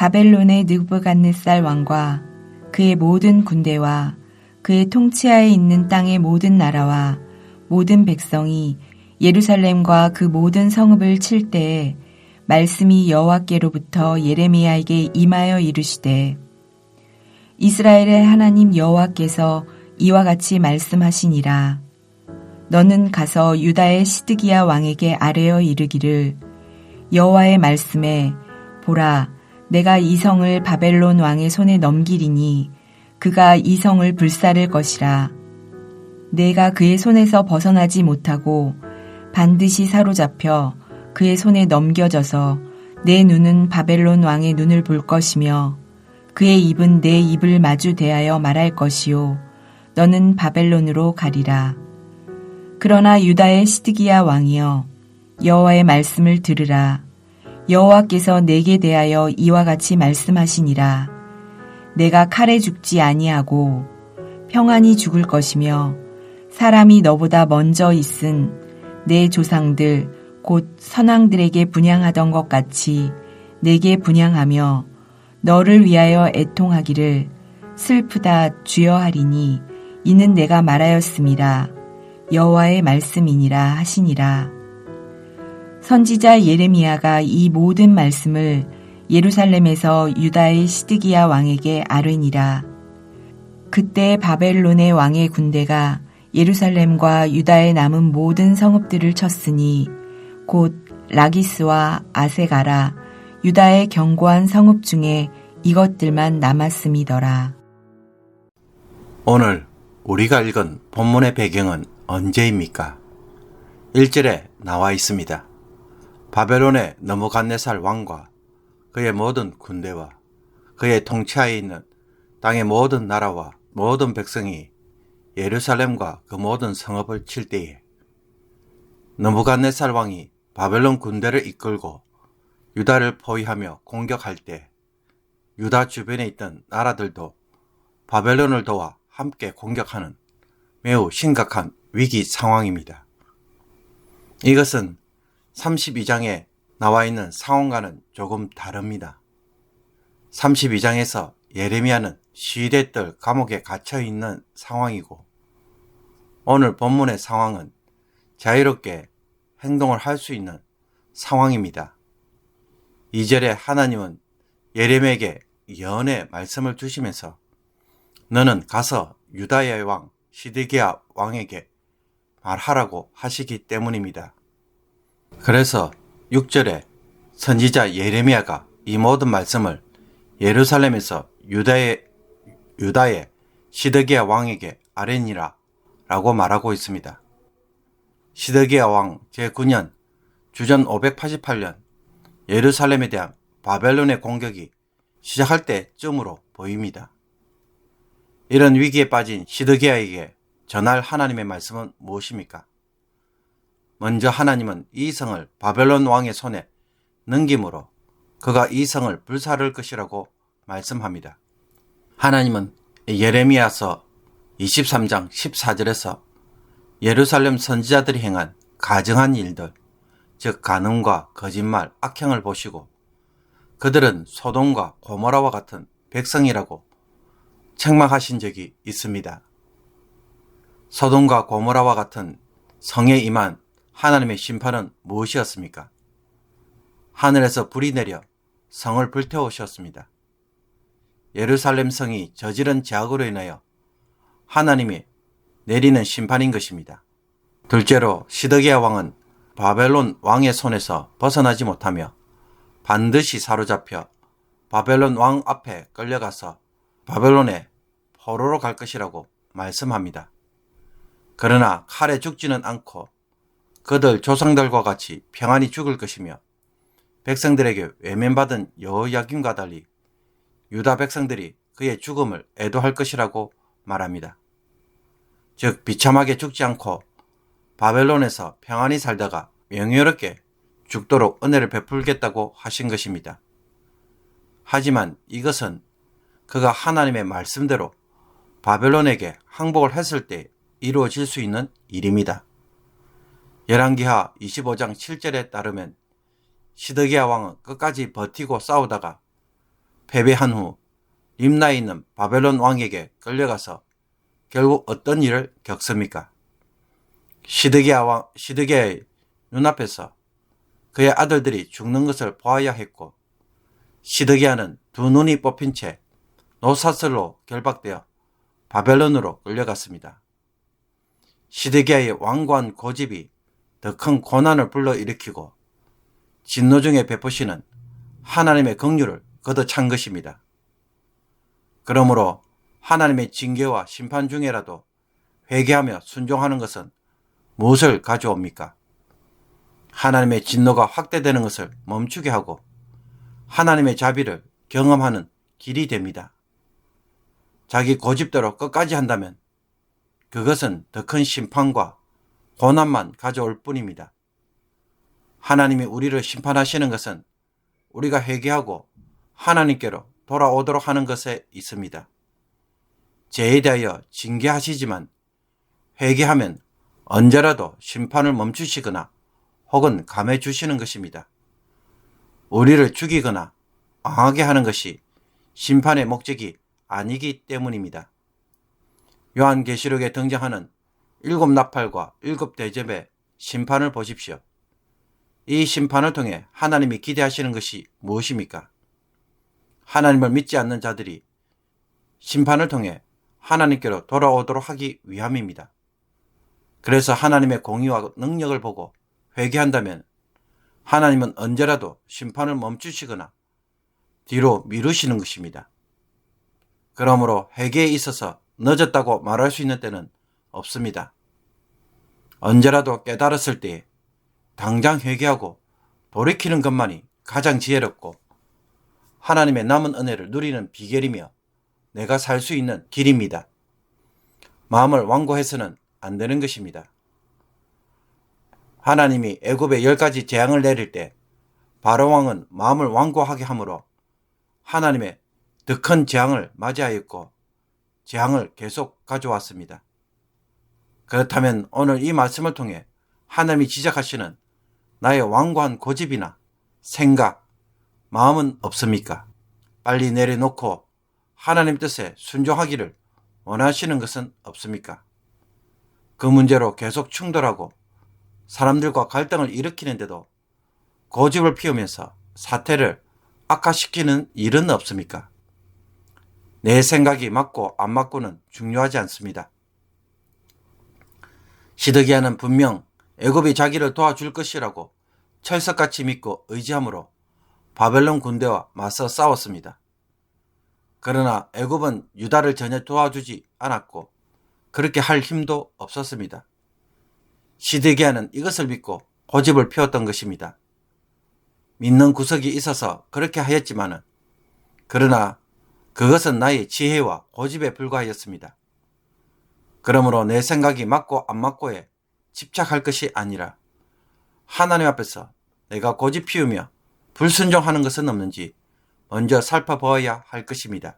바벨론의 느부갓네살 왕과 그의 모든 군대와 그의 통치하에 있는 땅의 모든 나라와 모든 백성이 예루살렘과 그 모든 성읍을 칠 때에 말씀이 여호와께로부터 예레미야에게 임하여 이르시되 이스라엘의 하나님 여호와께서 이와 같이 말씀하시니라. 너는 가서 유다의 시드기야 왕에게 아뢰어 이르기를 여호와의 말씀에 보라 내가 이 성을 바벨론 왕의 손에 넘기리니 그가 이 성을 불사를 것이라. 내가 그의 손에서 벗어나지 못하고 반드시 사로잡혀 그의 손에 넘겨져서 내 눈은 바벨론 왕의 눈을 볼 것이며 그의 입은 내 입을 마주 대하여 말할 것이요 너는 바벨론으로 가리라. 그러나 유다의 시드기야 왕이여 여호와의 말씀을 들으라. 여호와께서 내게 대하여 이와 같이 말씀하시니라. 내가 칼에 죽지 아니하고 평안히 죽을 것이며 사람이 너보다 먼저 있은 내 조상들 곧 선왕들에게 분향하던 것 같이 내게 분향하며 너를 위하여 애통하기를 슬프다 주여 하리니 이는 내가 말하였음이라. 여호와의 말씀이니라 하시니라. 선지자 예레미야가 이 모든 말씀을 예루살렘에서 유다의 시드기야 왕에게 아뢰니라. 그때 바벨론의 왕의 군대가 예루살렘과 유다의 남은 모든 성읍들을 쳤으니 곧 라기스와 아세가라 유다의 견고한 성읍 중에 이것들만 남았음이더라. 오늘 우리가 읽은 본문의 배경은 언제입니까? 1절에 나와 있습니다. 바벨론의 느부갓네살 왕과 그의 모든 군대와 그의 통치하에 있는 땅의 모든 나라와 모든 백성이 예루살렘과 그 모든 성읍을 칠 때에 느부갓네살 왕이 바벨론 군대를 이끌고 유다를 포위하며 공격할 때 유다 주변에 있던 나라들도 바벨론을 도와 함께 공격하는 매우 심각한 위기 상황입니다. 이것은 32장에 나와 있는 상황과는 조금 다릅니다. 32장에서 예레미야는 시대뜰 감옥에 갇혀 있는 상황이고 오늘 본문의 상황은 자유롭게 행동을 할 수 있는 상황입니다. 2절에 하나님은 예레미야에게 예언의 말씀을 주시면서 너는 가서 유다의 왕 시드기야 왕에게 말하라고 하시기 때문입니다. 그래서 6절에 선지자 예레미야가 이 모든 말씀을 예루살렘에서 유다의 시드기야 왕에게 아뢰니라 라고 말하고 있습니다. 시드기야 왕 제9년 주전 588년 예루살렘에 대한 바벨론의 공격이 시작할 때쯤으로 보입니다. 이런 위기에 빠진 시드기야에게 전할 하나님의 말씀은 무엇입니까? 먼저 하나님은 이 성을 바벨론 왕의 손에 넘김으로 그가 이 성을 불사를 것이라고 말씀합니다. 하나님은 예레미야서 23장 14절에서 예루살렘 선지자들이 행한 가증한 일들, 즉 간음과 거짓말, 악행을 보시고 그들은 소돔과 고모라와 같은 백성이라고 책망하신 적이 있습니다. 소돔과 고모라와 같은 성에 임한 하나님의 심판은 무엇이었습니까? 하늘에서 불이 내려 성을 불태우셨습니다. 예루살렘 성이 저지른 죄악으로 인하여 하나님이 내리는 심판인 것입니다. 둘째로 시드기야 왕은 바벨론 왕의 손에서 벗어나지 못하며 반드시 사로잡혀 바벨론 왕 앞에 끌려가서 바벨론의 포로로 갈 것이라고 말씀합니다. 그러나 칼에 죽지는 않고 그들 조상들과 같이 평안히 죽을 것이며 백성들에게 외면받은 여호야김과 달리 유다 백성들이 그의 죽음을 애도할 것이라고 말합니다. 즉 비참하게 죽지 않고 바벨론에서 평안히 살다가 명예롭게 죽도록 은혜를 베풀겠다고 하신 것입니다. 하지만 이것은 그가 하나님의 말씀대로 바벨론에게 항복을 했을 때 이루어질 수 있는 일입니다. 열왕기하 25장 7절에 따르면 시드기야 왕은 끝까지 버티고 싸우다가 패배한 후 림나에 있는 바벨론 왕에게 끌려가서 결국 어떤 일을 겪습니까? 시드기야의 눈앞에서 그의 아들들이 죽는 것을 보아야 했고, 시드기야는 두 눈이 뽑힌 채 노사슬로 결박되어 바벨론으로 끌려갔습니다. 시드기야의 완고한 고집이 더 큰 고난을 불러일으키고 진노 중에 베푸시는 하나님의 긍휼을 걷어찬 것입니다. 그러므로 하나님의 징계와 심판 중에라도 회개하며 순종하는 것은 무엇을 가져옵니까? 하나님의 진노가 확대되는 것을 멈추게 하고 하나님의 자비를 경험하는 길이 됩니다. 자기 고집대로 끝까지 한다면 그것은 더 큰 심판과 고난만 가져올 뿐입니다. 하나님이 우리를 심판하시는 것은 우리가 회개하고 하나님께로 돌아오도록 하는 것에 있습니다. 죄에 대하여 징계하시지만 회개하면 언제라도 심판을 멈추시거나 혹은 감해 주시는 것입니다. 우리를 죽이거나 망하게 하는 것이 심판의 목적이 아니기 때문입니다. 요한계시록에 등장하는 7 나팔과 7 대접의 심판을 보십시오. 이 심판을 통해 하나님이 기대하시는 것이 무엇입니까? 하나님을 믿지 않는 자들이 심판을 통해 하나님께로 돌아오도록 하기 위함입니다. 그래서 하나님의 공의와 능력을 보고 회개한다면 하나님은 언제라도 심판을 멈추시거나 뒤로 미루시는 것입니다. 그러므로 회개에 있어서 늦었다고 말할 수 있는 때는 없습니다. 언제라도 깨달았을 때에 당장 회개하고 돌이키는 것만이 가장 지혜롭고 하나님의 남은 은혜를 누리는 비결이며 내가 살 수 있는 길입니다. 마음을 완고해서는 안 되는 것입니다. 하나님이 애굽에 10가지 재앙을 내릴 때 바로왕은 마음을 완고하게 하므로 하나님의 더 큰 재앙을 맞이하였고 재앙을 계속 가져왔습니다. 그렇다면 오늘 이 말씀을 통해 하나님이 지적하시는 나의 완고한 고집이나 생각, 마음은 없습니까? 빨리 내려놓고 하나님 뜻에 순종하기를 원하시는 것은 없습니까? 그 문제로 계속 충돌하고 사람들과 갈등을 일으키는데도 고집을 피우면서 사태를 악화시키는 일은 없습니까? 내 생각이 맞고 안 맞고는 중요하지 않습니다. 시드기야는 분명 애굽이 자기를 도와줄 것이라고 철석같이 믿고 의지함으로 바벨론 군대와 맞서 싸웠습니다. 그러나 애굽은 유다를 전혀 도와주지 않았고 그렇게 할 힘도 없었습니다. 시드기야는 이것을 믿고 고집을 피웠던 것입니다. 믿는 구석이 있어서 그렇게 하였지만은 그러나 그것은 나의 지혜와 고집에 불과하였습니다. 그러므로 내 생각이 맞고 안 맞고에 집착할 것이 아니라 하나님 앞에서 내가 고집 피우며 불순종하는 것은 없는지 먼저 살펴보아야 할 것입니다.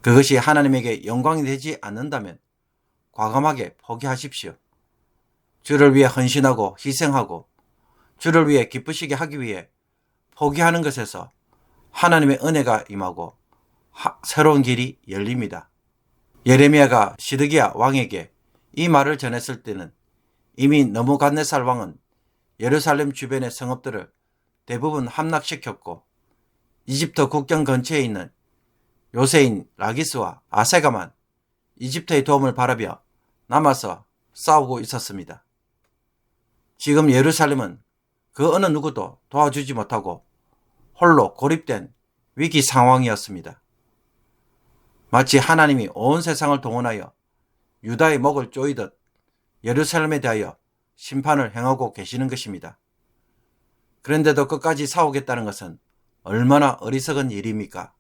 그것이 하나님에게 영광이 되지 않는다면 과감하게 포기하십시오. 주를 위해 헌신하고 희생하고 주를 위해 기쁘시게 하기 위해 포기하는 것에서 하나님의 은혜가 임하고 새로운 길이 열립니다. 예레미야가 시드기야 왕에게 이 말을 전했을 때는 이미 느부갓네살 왕은 예루살렘 주변의 성읍들을 대부분 함락시켰고 이집트 국경 근처에 있는 요새인 라기스와 아세가만 이집트의 도움을 바라며 남아서 싸우고 있었습니다. 지금 예루살렘은 그 어느 누구도 도와주지 못하고 홀로 고립된 위기 상황이었습니다. 마치 하나님이 온 세상을 동원하여 유다의 목을 조이듯 예루살렘에 대하여 심판을 행하고 계시는 것입니다. 그런데도 끝까지 싸우겠다는 것은 얼마나 어리석은 일입니까?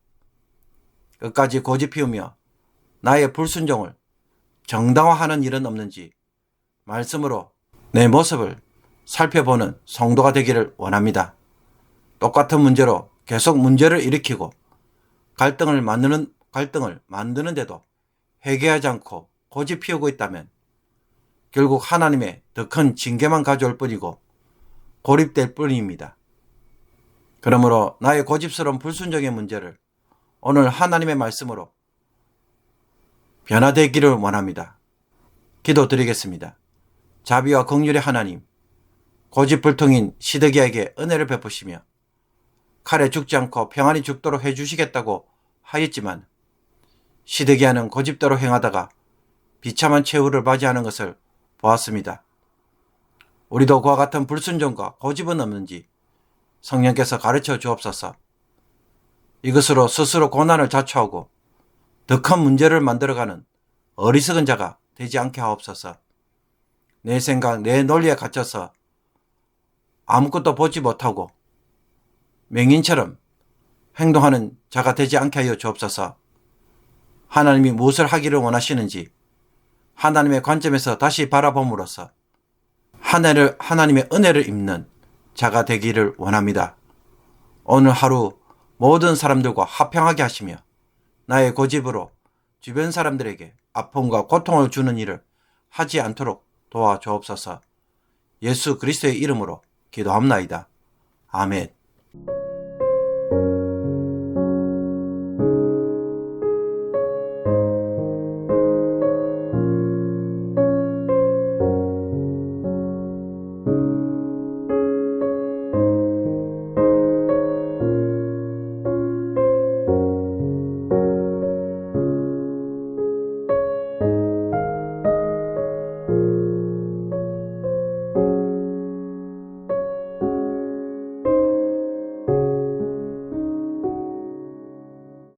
끝까지 고집 피우며 나의 불순종을 정당화하는 일은 없는지 말씀으로 내 모습을 살펴보는 성도가 되기를 원합니다. 똑같은 문제로 계속 문제를 일으키고 갈등을 만드는데도 회개하지 않고 고집 피우고 있다면 결국 하나님의 더 큰 징계만 가져올 뿐이고 고립될 뿐입니다. 그러므로 나의 고집스러운 불순종의 문제를 오늘 하나님의 말씀으로 변화되기를 원합니다. 기도드리겠습니다. 자비와 긍휼의 하나님, 고집불통인 시드기야에게 은혜를 베푸시며 칼에 죽지 않고 평안히 죽도록 해주시겠다고 하였지만 시드기야는 고집대로 행하다가 비참한 최후를 맞이하는 것을 보았습니다. 우리도 그와 같은 불순종과 고집은 없는지 성령께서 가르쳐 주옵소서. 이것으로 스스로 고난을 자초하고 더 큰 문제를 만들어가는 어리석은 자가 되지 않게 하옵소서. 내 생각, 내 논리에 갇혀서 아무것도 보지 못하고 맹인처럼 행동하는 자가 되지 않게 하여 주옵소서. 하나님이 무엇을 하기를 원하시는지 하나님의 관점에서 다시 바라봄으로써 하나님의 은혜를 입는 자가 되기를 원합니다. 오늘 하루 모든 사람들과 화평하게 하시며 나의 고집으로 주변 사람들에게 아픔과 고통을 주는 일을 하지 않도록 도와주옵소서. 예수 그리스도의 이름으로 기도합나이다. 아멘.